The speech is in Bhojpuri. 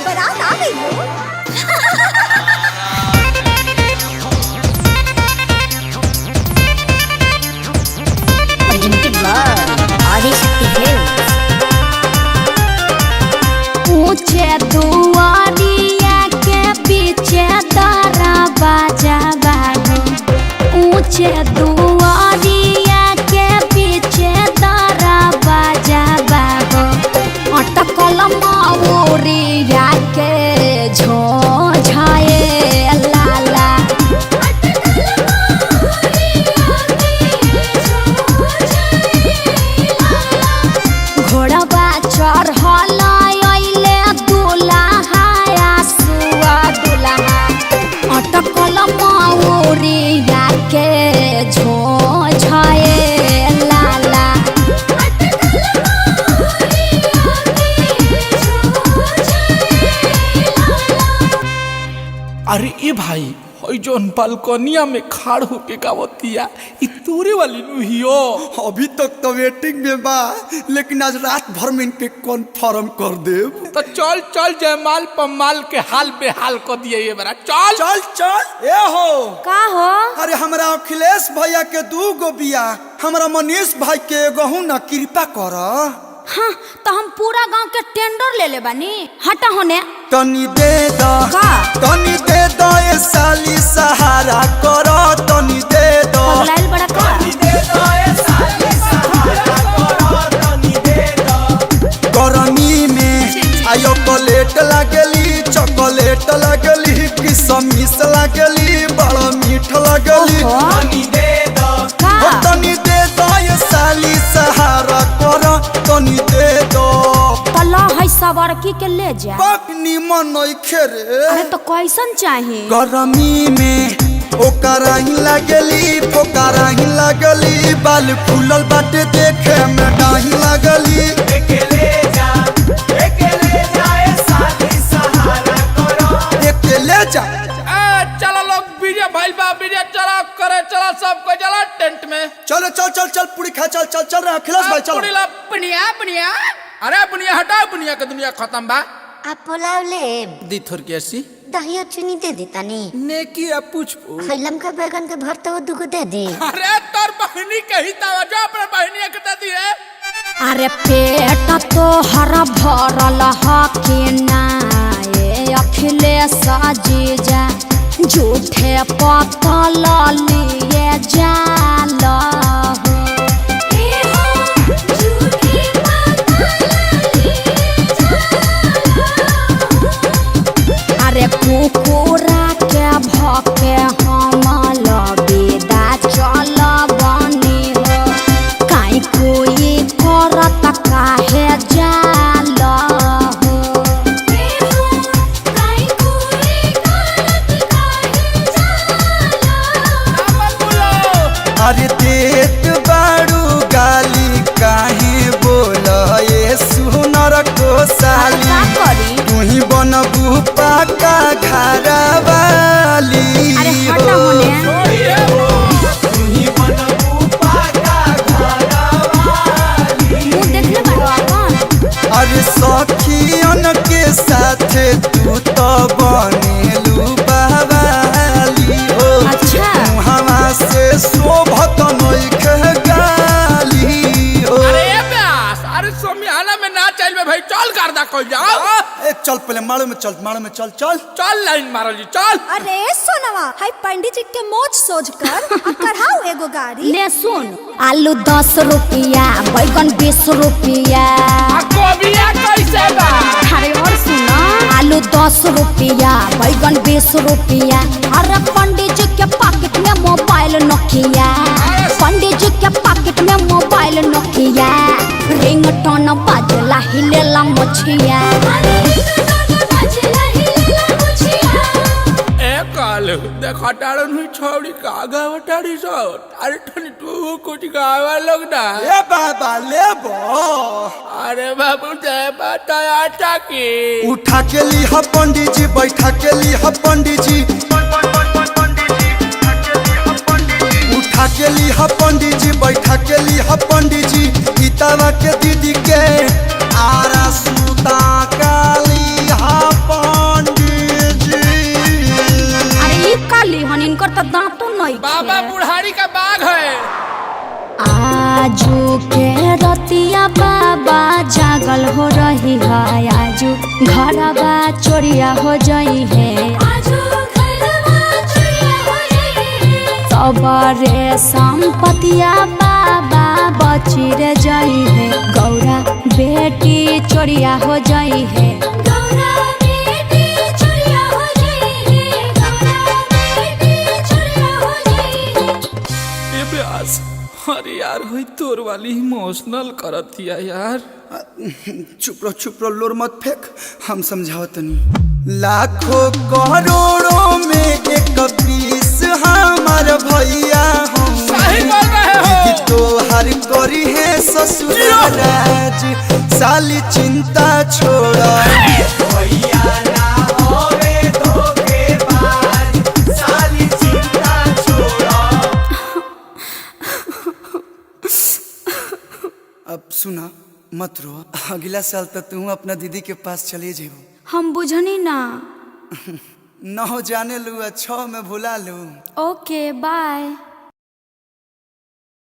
बारात आ गई हो। ऊंचे दुआरिया के पीछे तारा बाजा बाहो। ऊंचे दुआरिया के पीछे तारा बाजा बाहो। अटकल मौरिया के झोझाए लाला। घोड़वा चढ़ल अइले दुल्हा सुआ दुल्हा। अटकल मौरिया के झोझाए लाला। अरे ए भाई हई जोन बालकनिया में खाड़ होके गावतिया इ तोरे वाली नुहियो। अभी तक तो वेटिंग में बा, लेकिन आज रात भर में इनके कन्फर्म कर देब। तो चल चल जयमाल पमाल के हाल बेहाल कर दिए ये बरा। चल चल चल ए हो का हो? अरे हमरा अखिलेश भैया के 2 गो बिया, हमरा मनीष भाई के एगो ना, कृपा कर। हाँ तो हम पूरा गांव के टेंडर ले ले बानी। हटा होने तनी दे दा का? तनी दे दा ए साली सहारा कर। तनी दे दा पगलाइल बड़ा का? गरमी में आयो चॉकलेट लागली, चॉकलेट लागली, किशमिश लागली, बड़ा मीठ लागली। तनी दे दा तनी दे दा ये साली सहारा कर। तनी दे दो तला है सवारकी के ले जा। पकनी मन नइखे रे। अरे तो कैसन चाहिए? गरमी में ओकरा ही लागली, पोकरा ही लागली, बाल फूलल बाटे देखे में डाही लागली। अकेले जा ए साली सहारा करो। अकेले जा चलो लोग विजय भाई बा विजय चला करे चला सबको चला टेंट में। चलो चल चल चल पूरी खा चल चल चल रहा अखिलेश भाई चल। बुनिया बुनिया अरे बुनिया हटाओ बुनिया के दुनिया खत्म बा। आप पुलाव ले दी थोर के ऐसी दही और चीनी दे देता नी। नेकी आ पूछ खैलम का बैगन के भरता वो 2 गो दे दे। अरे तोर बहनी कही तावा जो अपने बहनी के दे दी है। अरे पेट तो हरा भरल हके ना ये अखिलेश जीजा। झूठे पतल लिए जाल हो। अरे कुकुरा के भके हम लबेदा चल बनी हो। काई कोई करत काहे जाल हो। अरे देत बाड़ू गाली काहे बोल ये सुनर को साली। का करी? तू ही बनबू पाका घरा वाली। अरे हटा होने। तू ही बनबू पाका घरा वाली। मुंह देखले बाड़ो अपन। अरे सखियन के साथे तू तो बनेलू बवाली हो। अच्छा हवा से शोभत नइखे गाली हो। अरे ब्यास अरे सोमियाना में ना चल में भाई चल करदा कोई जाओ। ए चल पहले मारो में चल, मारो में चल चल चल लाइन मारो जी चल। अरे सोनवा हाय पंडित जी के मोच सोच कर कराओ एगो गाड़ी। ले सुन आलू 10 रुपया, बैगन 20 रुपया। आ गोबिया कैसे बा? अरे और सुनो आलू 10 रुपया, बैगन 20 रुपया। अरे पंडित जी के पॉकेट में मोबाइल नोकिया। पंडित जी के पॉकेट में मोबाइल नोकिया। रिंगटोन बाजला हिलेला मछिया। ए काल देखा टाड़न हुई छौड़ी का गावटाड़ी सो। अरे ठनी तू कुछ गावा लोग ना। ए बाबा लेबो। अरे बाबू दे बताया टाकी उठा के ली ह पंडित जी, बैठा के ली ह पंडित जी। उठा के ली ह पंडित जी, बैठा के ली ह पंडित जी। गीतावा के दीदी के आरा सुता काली ह ली हन इनकर तो दांतों नहीं बाबा बुढ़ारी का बाघ है। आजू के रतिया बाबा जागल हो रही है, आजू घरवा चोरिया हो जाई है, सबरे संपतिया बाबा बची रे जाई है, गौरा बेटी चोरिया हो जाई है, अरे यार हुई तोर वाली इमोशनल करत दिया यार। चुप रहो लोर मत फेंक, हम समझाओ तनी। लाखों करोड़ों में एक पीस हमार भैया हम, सही बोल रहे हो। तो हर करी है ससुराराज, साली चिंता छोड़ा भैया ना होवे धोखेबाज, साली चिंता छोड़ा। अब सुना मत रो, अगला साल तक तू अपना दीदी के पास चले जेबो। हम बुझनी ना। न हो जाने लू 6 में भुला लू। ओके बाय।